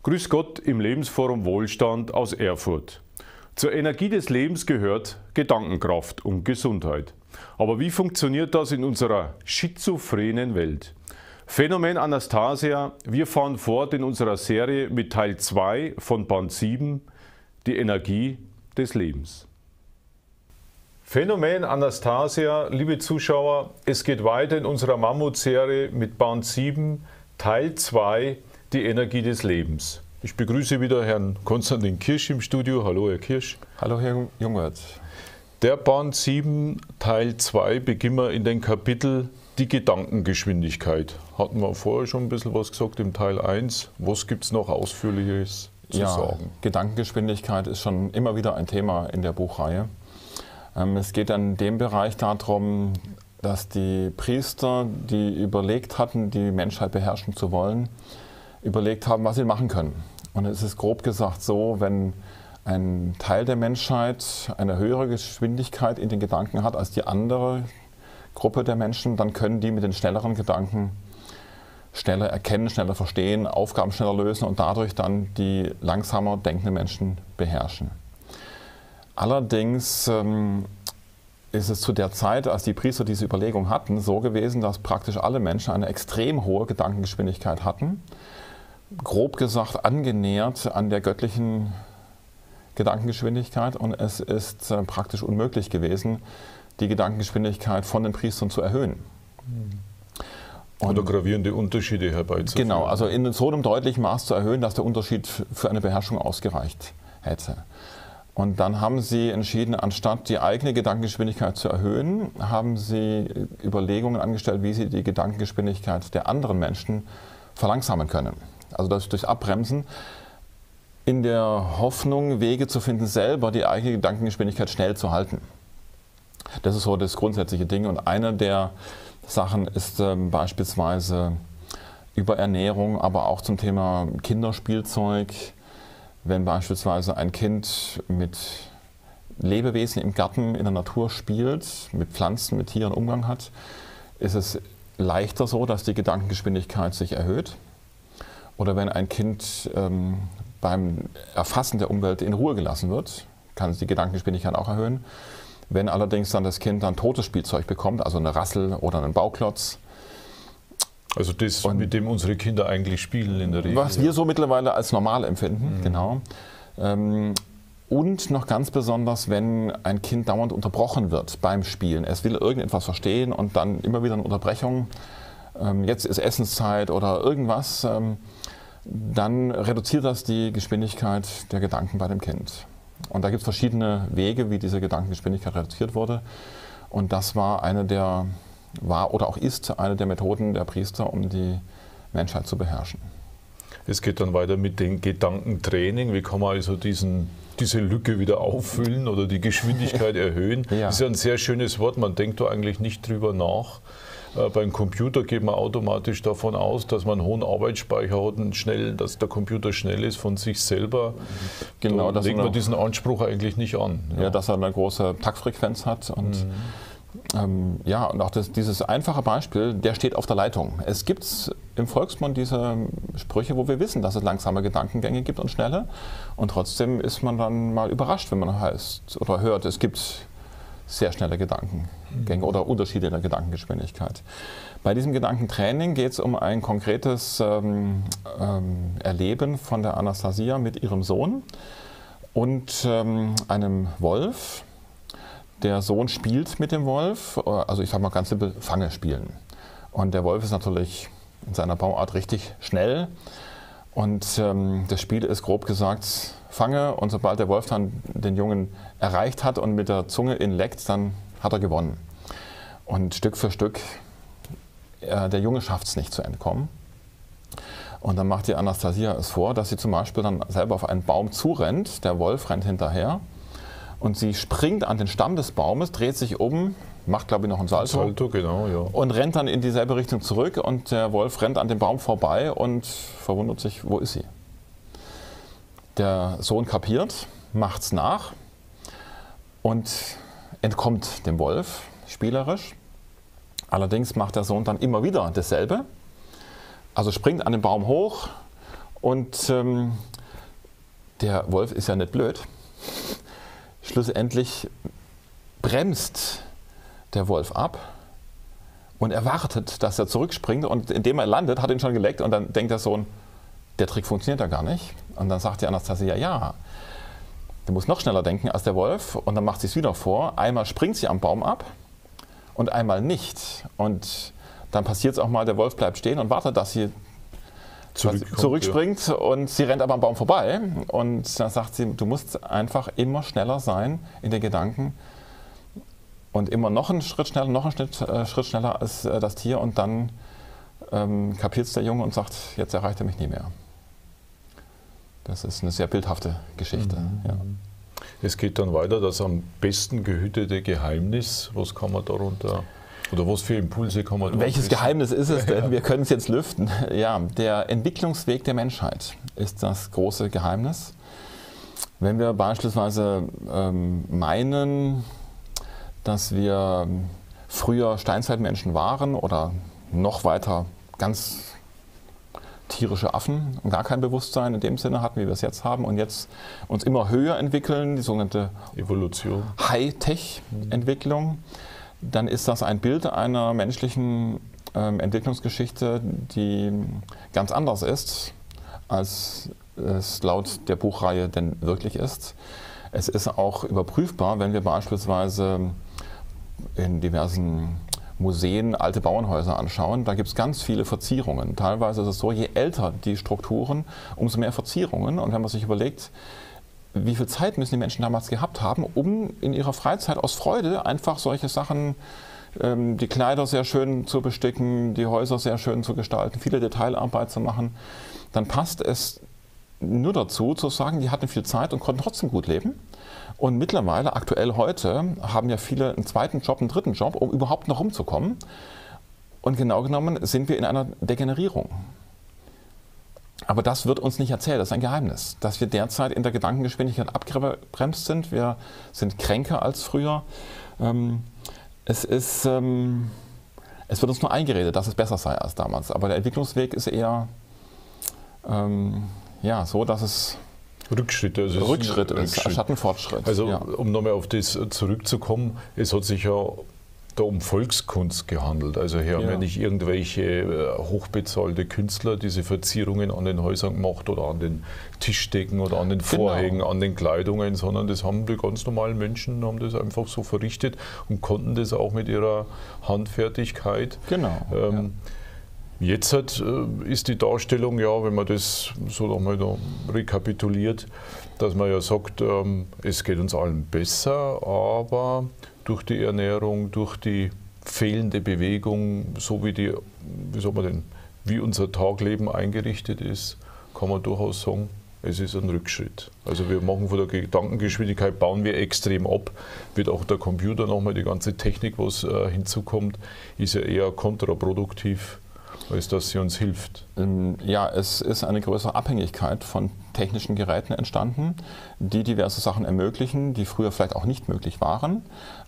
Grüß Gott im Lebensforum Wohlstand aus Erfurt. Zur Energie des Lebens gehört Gedankenkraft und Gesundheit. Aber wie funktioniert das in unserer schizophrenen Welt? Phänomen Anastasia, wir fahren fort in unserer Serie mit Teil 2 von Band 7, die Energie des Lebens. Phänomen Anastasia, liebe Zuschauer, es geht weiter in unserer Mammutserie mit Band 7, Teil 2, die Energie des Lebens. Ich begrüße wieder Herrn Konstantin Kirsch im Studio. Hallo, Herr Kirsch. Hallo, Herr Jungwirth. Der Band 7, Teil 2, beginnen wir in den Kapitel die Gedankengeschwindigkeit. Hatten wir vorher schon ein bisschen was gesagt im Teil 1. Was gibt es noch Ausführliches zu sagen? Gedankengeschwindigkeit ist schon immer wieder ein Thema in der Buchreihe. Es geht in dem Bereich darum, dass die Priester, die überlegt hatten, die Menschheit beherrschen zu wollen, überlegt haben, was sie machen können. Und es ist grob gesagt so, wenn ein Teil der Menschheit eine höhere Geschwindigkeit in den Gedanken hat als die andere Gruppe der Menschen, dann können die mit den schnelleren Gedanken schneller erkennen, schneller verstehen, Aufgaben schneller lösen und dadurch dann die langsamer denkenden Menschen beherrschen. Allerdings ist es zu der Zeit, als die Priester diese Überlegung hatten, so gewesen, dass praktisch alle Menschen eine extrem hohe Gedankengeschwindigkeit hatten. Grob gesagt angenähert an der göttlichen Gedankengeschwindigkeit, und es ist praktisch unmöglich gewesen, die Gedankengeschwindigkeit von den Priestern zu erhöhen. Oder gravierende Unterschiede herbeizuführen. Genau, also in so einem deutlichen Maß zu erhöhen, dass der Unterschied für eine Beherrschung ausgereicht hätte. Und dann haben sie entschieden, anstatt die eigene Gedankengeschwindigkeit zu erhöhen, haben sie Überlegungen angestellt, wie sie die Gedankengeschwindigkeit der anderen Menschen verlangsamen können. Also das durch Abbremsen, in der Hoffnung, Wege zu finden, selber die eigene Gedankengeschwindigkeit schnell zu halten. Das ist so das grundsätzliche Ding. Und eine der Sachen ist beispielsweise Überernährung, aber auch zum Thema Kinderspielzeug. Wenn beispielsweise ein Kind mit Lebewesen im Garten, in der Natur spielt, mit Pflanzen, mit Tieren Umgang hat, ist es leichter so, dass die Gedankengeschwindigkeit sich erhöht. Oder wenn ein Kind beim Erfassen der Umwelt in Ruhe gelassen wird, kann es die Gedankengeschwindigkeit auch erhöhen. Wenn allerdings dann das Kind dann totes Spielzeug bekommt, also eine Rassel oder einen Bauklotz. Also das, mit dem unsere Kinder eigentlich spielen in der Regel. Was wir so mittlerweile als normal empfinden, genau. Und noch ganz besonders, wenn ein Kind dauernd unterbrochen wird beim Spielen. Es will irgendetwas verstehen und dann immer wieder eine Unterbrechung. Jetzt ist Essenszeit oder irgendwas. Dann reduziert das die Geschwindigkeit der Gedanken bei dem Kind. Und da gibt es verschiedene Wege, wie diese Gedankengeschwindigkeit reduziert wurde. Und das war oder auch ist eine der Methoden der Priester, um die Menschheit zu beherrschen. Es geht dann weiter mit dem Gedankentraining. Wie kann man also diese Lücke wieder auffüllen oder die Geschwindigkeit erhöhen? Ja. Das ist ja ein sehr schönes Wort, man denkt da eigentlich nicht drüber nach. Beim Computer geht man automatisch davon aus, dass man einen hohen Arbeitsspeicher hat und dass der Computer schnell ist von sich selber. Genau, da legt man diesen Anspruch eigentlich nicht an. Ja, dass er eine große Taktfrequenz hat. Und ja, und auch dieses einfache Beispiel, der steht auf der Leitung. Es gibt im Volksmund diese Sprüche, wo wir wissen, dass es langsame Gedankengänge gibt und schnelle. Und trotzdem ist man dann mal überrascht, wenn man hört, es gibt sehr schnelle Gedankengänge oder Unterschiede in der Gedankengeschwindigkeit. Bei diesem Gedankentraining geht es um ein konkretes Erleben von der Anastasia mit ihrem Sohn und einem Wolf. Der Sohn spielt mit dem Wolf, also ich sage mal ganz simpel, Fange spielen. Und der Wolf ist natürlich in seiner Bauart richtig schnell. Und das Spiel ist grob gesagt Fange, und sobald der Wolf dann den Jungen erreicht hat und mit der Zunge ihn leckt, dann hat er gewonnen. Und Stück für Stück, der Junge schafft es nicht zu entkommen. Und dann macht die Anastasia es vor, dass sie zum Beispiel dann selber auf einen Baum zurennt, der Wolf rennt hinterher und sie springt an den Stamm des Baumes, dreht sich um, macht glaube ich noch einen Salto, Genau, ja. Und rennt dann in dieselbe Richtung zurück, und der Wolf rennt an dem Baum vorbei und verwundert sich, wo ist sie? Der Sohn kapiert, macht's nach und entkommt dem Wolf spielerisch. Allerdings macht der Sohn dann immer wieder dasselbe. Also springt an den Baum hoch Und der Wolf ist ja nicht blöd. Schlussendlich bremst der Wolf ab und erwartet, dass er zurückspringt. Und indem er landet, hat ihn schon geleckt. Und dann denkt der Sohn, der Trick funktioniert ja gar nicht. Und dann sagt die Anastasia, ja, du musst noch schneller denken als der Wolf. Und dann macht sie es wieder vor. Einmal springt sie am Baum ab und einmal nicht. Und dann passiert es auch mal, der Wolf bleibt stehen und wartet, dass sie zurückspringt. Ja. Und sie rennt aber am Baum vorbei. Und dann sagt sie, du musst einfach immer schneller sein in den Gedanken. Und immer noch einen Schritt schneller, noch einen Schritt schneller als das Tier. Und dann kapiert es der Junge und sagt, jetzt erreicht er mich nie mehr. Das ist eine sehr bildhafte Geschichte. Ja. Es geht dann weiter, das am besten gehütete Geheimnis. Was kann man darunter, oder was für Impulse kann man darunter? Welches Geheimnis ist es denn? Wir können es jetzt lüften. Ja, der Entwicklungsweg der Menschheit ist das große Geheimnis. Wenn wir beispielsweise meinen, dass wir früher Steinzeitmenschen waren oder noch weiter ganz tierische Affen und gar kein Bewusstsein in dem Sinne hatten, wie wir es jetzt haben und jetzt uns immer höher entwickeln, die sogenannte Evolution, Hightech-Entwicklung, dann ist das ein Bild einer menschlichen Entwicklungsgeschichte, die ganz anders ist, als es laut der Buchreihe denn wirklich ist. Es ist auch überprüfbar, wenn wir beispielsweise in diversen Museen alte Bauernhäuser anschauen, da gibt es ganz viele Verzierungen. Teilweise ist es so, je älter die Strukturen, umso mehr Verzierungen. Und wenn man sich überlegt, wie viel Zeit müssen die Menschen damals gehabt haben, um in ihrer Freizeit aus Freude einfach solche Sachen, die Kleider sehr schön zu besticken, die Häuser sehr schön zu gestalten, viele Detailarbeit zu machen, dann passt es nur dazu zu sagen, die hatten viel Zeit und konnten trotzdem gut leben. Und mittlerweile, aktuell heute, haben ja viele einen zweiten Job, einen dritten Job, um überhaupt noch rumzukommen. Und genau genommen sind wir in einer Degenerierung. Aber das wird uns nicht erzählt, das ist ein Geheimnis, dass wir derzeit in der Gedankengeschwindigkeit abgebremst sind. Wir sind kränker als früher. Es wird uns nur eingeredet, dass es besser sei als damals. Aber der Entwicklungsweg ist eher so, dass es Rückschritt ist, statt ein Fortschritt. Also um nochmal auf das zurückzukommen, es hat sich ja da um Volkskunst gehandelt. Also hier haben ja nicht irgendwelche hochbezahlte Künstler diese Verzierungen an den Häusern gemacht oder an den Tischdecken oder an den Vorhängen, an den Kleidungen, sondern das haben die ganz normalen Menschen, haben das einfach so verrichtet und konnten das auch mit ihrer Handfertigkeit. Genau. Jetzt ist die Darstellung, ja, wenn man das so nochmal da rekapituliert, dass man ja sagt, es geht uns allen besser, aber durch die Ernährung, durch die fehlende Bewegung, so wie wie unser Tagleben eingerichtet ist, kann man durchaus sagen, es ist ein Rückschritt. Also wir machen von der Gedankengeschwindigkeit, bauen wir extrem ab, wird auch der Computer nochmal, die ganze Technik, was hinzukommt, ist ja eher kontraproduktiv, als dass sie uns hilft. Ja, es ist eine größere Abhängigkeit von technischen Geräten entstanden, die diverse Sachen ermöglichen, die früher vielleicht auch nicht möglich waren.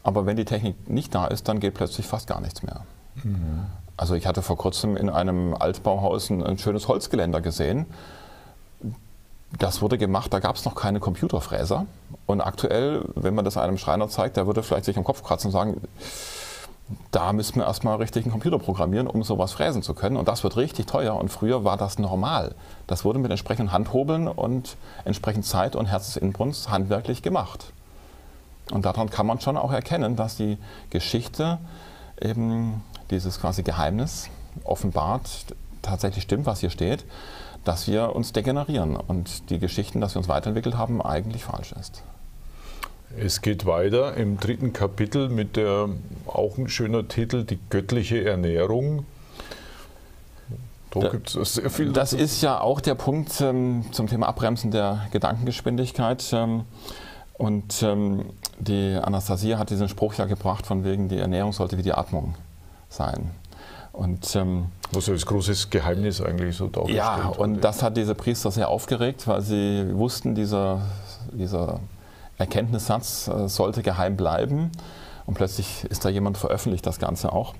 Aber wenn die Technik nicht da ist, dann geht plötzlich fast gar nichts mehr. Mhm. Also ich hatte vor kurzem in einem Altbauhaus ein schönes Holzgeländer gesehen. Das wurde gemacht, da gab es noch keine Computerfräser. Und aktuell, wenn man das einem Schreiner zeigt, der würde vielleicht sich am Kopf kratzen und sagen, da müssen wir erstmal richtig einen Computer programmieren, um sowas fräsen zu können. Und das wird richtig teuer. Und früher war das normal. Das wurde mit entsprechenden Handhobeln und entsprechend Zeit und Herzensinbrunst handwerklich gemacht. Und daran kann man schon auch erkennen, dass die Geschichte eben dieses quasi Geheimnis offenbart, tatsächlich stimmt, was hier steht, dass wir uns degenerieren und die Geschichten, dass wir uns weiterentwickelt haben, eigentlich falsch ist. Es geht weiter im 3. Kapitel mit auch ein schöner Titel, die göttliche Ernährung. Da gibt es sehr viel. Das ist ja auch der Punkt zum Thema Abbremsen der Gedankengeschwindigkeit. Und die Anastasia hat diesen Spruch ja gebracht, von wegen, die Ernährung sollte wie die Atmung sein. Und, was ja als großes Geheimnis eigentlich so dargestellt ja, und das hat diese Priester sehr aufgeregt, weil sie wussten, dieser Erkenntnissatz sollte geheim bleiben. Und plötzlich ist da jemand, veröffentlicht das Ganze auch.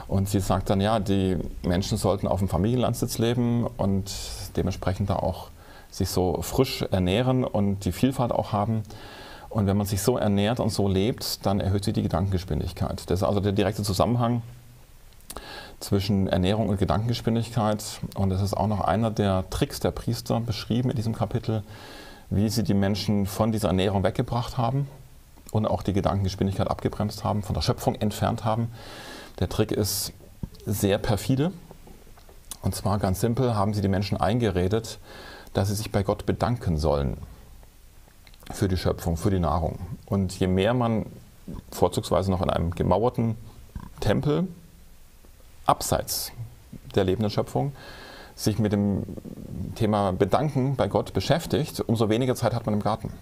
Und sie sagt dann, ja, die Menschen sollten auf dem Familienlandsitz leben und dementsprechend da auch sich so frisch ernähren und die Vielfalt auch haben. Und wenn man sich so ernährt und so lebt, dann erhöht sich die Gedankengeschwindigkeit. Das ist also der direkte Zusammenhang zwischen Ernährung und Gedankengeschwindigkeit. Und das ist auch noch einer der Tricks der Priester beschrieben in diesem Kapitel, wie sie die Menschen von dieser Ernährung weggebracht haben und auch die Gedankengeschwindigkeit abgebremst haben, von der Schöpfung entfernt haben. Der Trick ist sehr perfide. Und zwar ganz simpel haben sie die Menschen eingeredet, dass sie sich bei Gott bedanken sollen für die Schöpfung, für die Nahrung. Und je mehr man vorzugsweise noch in einem gemauerten Tempel abseits der lebenden Schöpfung sich mit dem Thema Bedanken bei Gott beschäftigt, umso weniger Zeit hat man im Garten.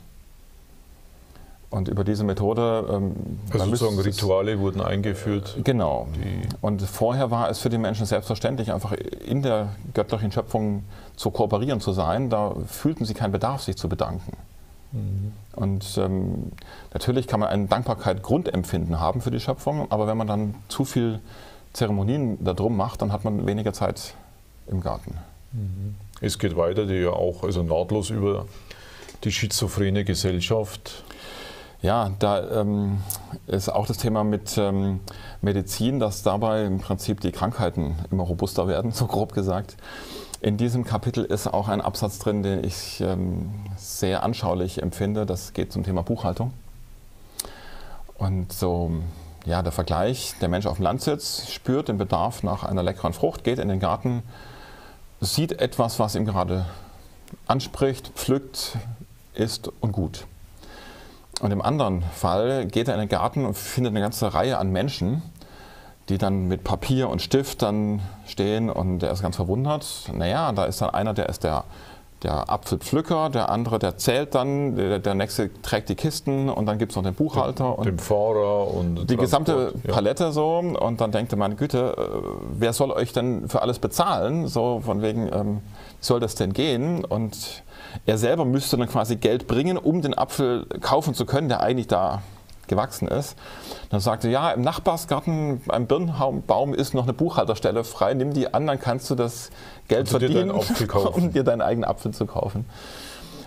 Und über diese Methode... Also sozusagen Rituale wurden eingeführt. Genau. Und vorher war es für die Menschen selbstverständlich, einfach in der göttlichen Schöpfung zu kooperieren zu sein. Da fühlten sie keinen Bedarf, sich zu bedanken. Und natürlich kann man ein Dankbarkeit-Grundempfinden haben für die Schöpfung, aber wenn man dann zu viel Zeremonien darum macht, dann hat man weniger Zeit im Garten. Es geht weiter, die ja auch also nahtlos über die schizophrene Gesellschaft. Ja, da ist auch das Thema mit Medizin, dass dabei im Prinzip die Krankheiten immer robuster werden, so grob gesagt. In diesem Kapitel ist auch ein Absatz drin, den ich sehr anschaulich empfinde. Das geht zum Thema Buchhaltung. Und so, ja, der Vergleich, der Mensch auf dem Landsitz spürt den Bedarf nach einer leckeren Frucht, geht in den Garten, sieht etwas, was ihm gerade anspricht, pflückt, isst und gut. Und im anderen Fall geht er in den Garten und findet eine ganze Reihe an Menschen, die dann mit Papier und Stift dann stehen und er ist ganz verwundert. Naja, da ist dann einer, der ist der Apfelpflücker, der andere, der zählt dann, der nächste trägt die Kisten und dann gibt es noch den Buchhalter. Den Fahrer und die gesamte Palette so. Und dann denkt er, meine Güte, wer soll euch denn für alles bezahlen? So von wegen, wie soll das denn gehen? Und er selber müsste dann quasi Geld bringen, um den Apfel kaufen zu können, der eigentlich da gewachsen ist. Dann sagte er, ja, im Nachbarsgarten beim Birnbaum ist noch eine Buchhalterstelle frei, nimm die an, dann kannst du das Geld verdienen, um dir deinen eigenen Apfel zu kaufen.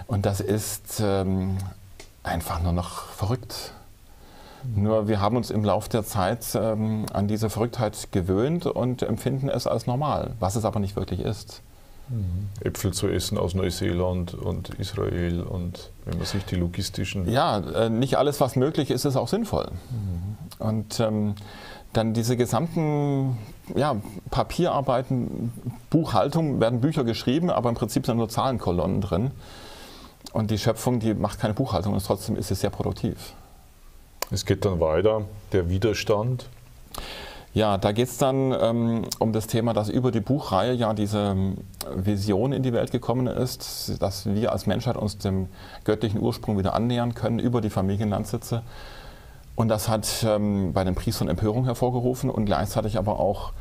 Und das ist einfach nur noch verrückt. Nur wir haben uns im Laufe der Zeit an diese Verrücktheit gewöhnt und empfinden es als normal, was es aber nicht wirklich ist. Äpfel zu essen aus Neuseeland und Israel und wenn man sich die logistischen... Ja, nicht alles, was möglich ist, ist auch sinnvoll. Und dann diese gesamten Papierarbeiten, Buchhaltung, werden Bücher geschrieben, aber im Prinzip sind nur Zahlenkolonnen drin. Und die Schöpfung, die macht keine Buchhaltung und trotzdem ist sie sehr produktiv. Es geht dann weiter, der Widerstand. Ja, da geht es dann um das Thema, dass über die Buchreihe ja diese Vision in die Welt gekommen ist, dass wir als Menschheit uns dem göttlichen Ursprung wieder annähern können über die Familienlandsitze. Und das hat bei den Priestern Empörung hervorgerufen und gleichzeitig aber auch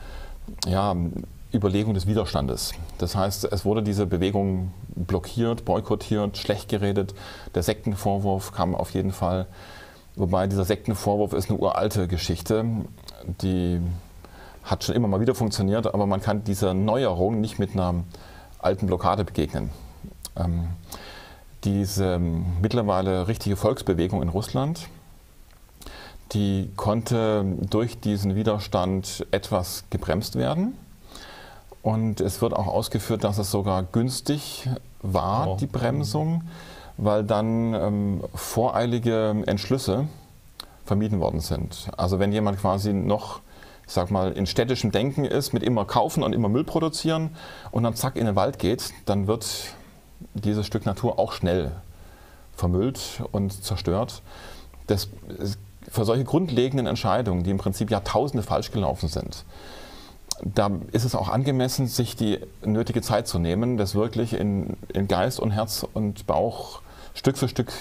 Überlegung des Widerstandes. Das heißt, es wurde diese Bewegung blockiert, boykottiert, schlecht geredet. Der Sektenvorwurf kam auf jeden Fall. Wobei dieser Sektenvorwurf ist eine uralte Geschichte, die hat schon immer mal wieder funktioniert, aber man kann dieser Neuerung nicht mit einer alten Blockade begegnen. Diese mittlerweile richtige Volksbewegung in Russland, die konnte durch diesen Widerstand etwas gebremst werden. Und es wird auch ausgeführt, dass es sogar günstig war, die Bremsung, weil dann voreilige Entschlüsse vermieden worden sind. Also wenn jemand quasi noch, ich sag mal, in städtischem Denken ist, mit immer kaufen und immer Müll produzieren und dann zack in den Wald geht, dann wird dieses Stück Natur auch schnell vermüllt und zerstört. Für solche grundlegenden Entscheidungen, die im Prinzip Jahrtausende falsch gelaufen sind, da ist es auch angemessen, sich die nötige Zeit zu nehmen, das wirklich in Geist und Herz und Bauch Stück für Stück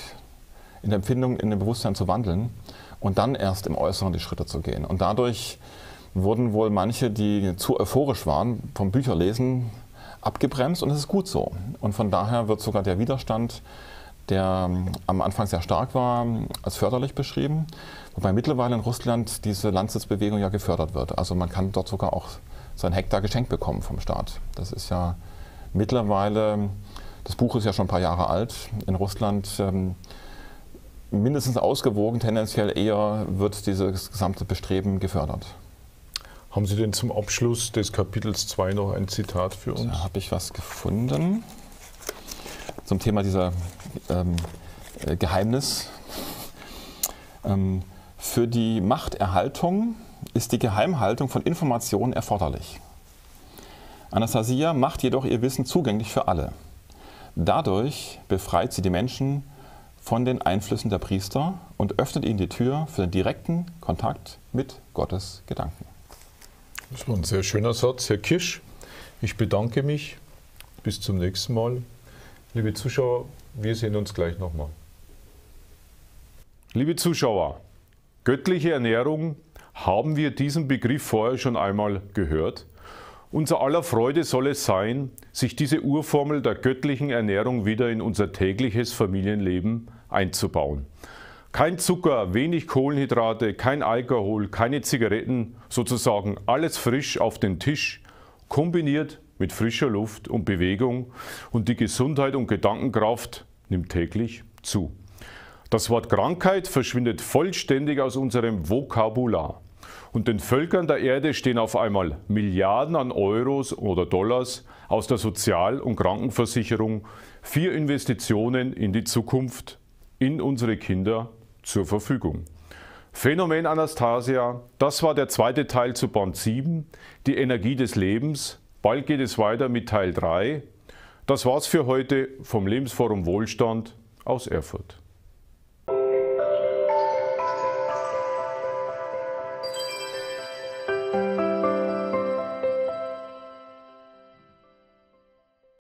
in der Empfindung, in dem Bewusstsein zu wandeln und dann erst im Äußeren die Schritte zu gehen. Und dadurch wurden wohl manche, die zu euphorisch waren, vom Bücherlesen abgebremst und es ist gut so. Und von daher wird sogar der Widerstand, der am Anfang sehr stark war, als förderlich beschrieben. Wobei mittlerweile in Russland diese Landwirtsbewegung ja gefördert wird. Also man kann dort sogar auch so ein Hektar geschenkt bekommen vom Staat. Das ist ja mittlerweile, das Buch ist ja schon ein paar Jahre alt, in Russland mindestens ausgewogen, tendenziell eher wird dieses gesamte Bestreben gefördert. Haben Sie denn zum Abschluss des Kapitels 2 noch ein Zitat für uns? Da habe ich was gefunden zum Thema dieser Geheimnis. Für die Machterhaltung ist die Geheimhaltung von Informationen erforderlich. Anastasia macht jedoch ihr Wissen zugänglich für alle. Dadurch befreit sie die Menschen von den Einflüssen der Priester und öffnet ihnen die Tür für den direkten Kontakt mit Gottes Gedanken. Das war ein sehr schöner Satz, Herr Kirsch. Ich bedanke mich. Bis zum nächsten Mal. Liebe Zuschauer, wir sehen uns gleich nochmal. Liebe Zuschauer, göttliche Ernährung, haben wir diesen Begriff vorher schon einmal gehört? Unser aller Freude soll es sein, sich diese Urformel der göttlichen Ernährung wieder in unser tägliches Familienleben einzubauen. Kein Zucker, wenig Kohlenhydrate, kein Alkohol, keine Zigaretten, sozusagen alles frisch auf den Tisch, kombiniert mit frischer Luft und Bewegung, und die Gesundheit und Gedankenkraft nimmt täglich zu. Das Wort Krankheit verschwindet vollständig aus unserem Vokabular. Und den Völkern der Erde stehen auf einmal Milliarden an Euros oder Dollars aus der Sozial- und Krankenversicherung für Investitionen in die Zukunft, in unsere Kinder zur Verfügung. Phänomen Anastasia, das war der zweite Teil zu Band 7, die Energie des Lebens. Bald geht es weiter mit Teil 3. Das war's für heute vom Lebensforum Wohlstand aus Erfurt.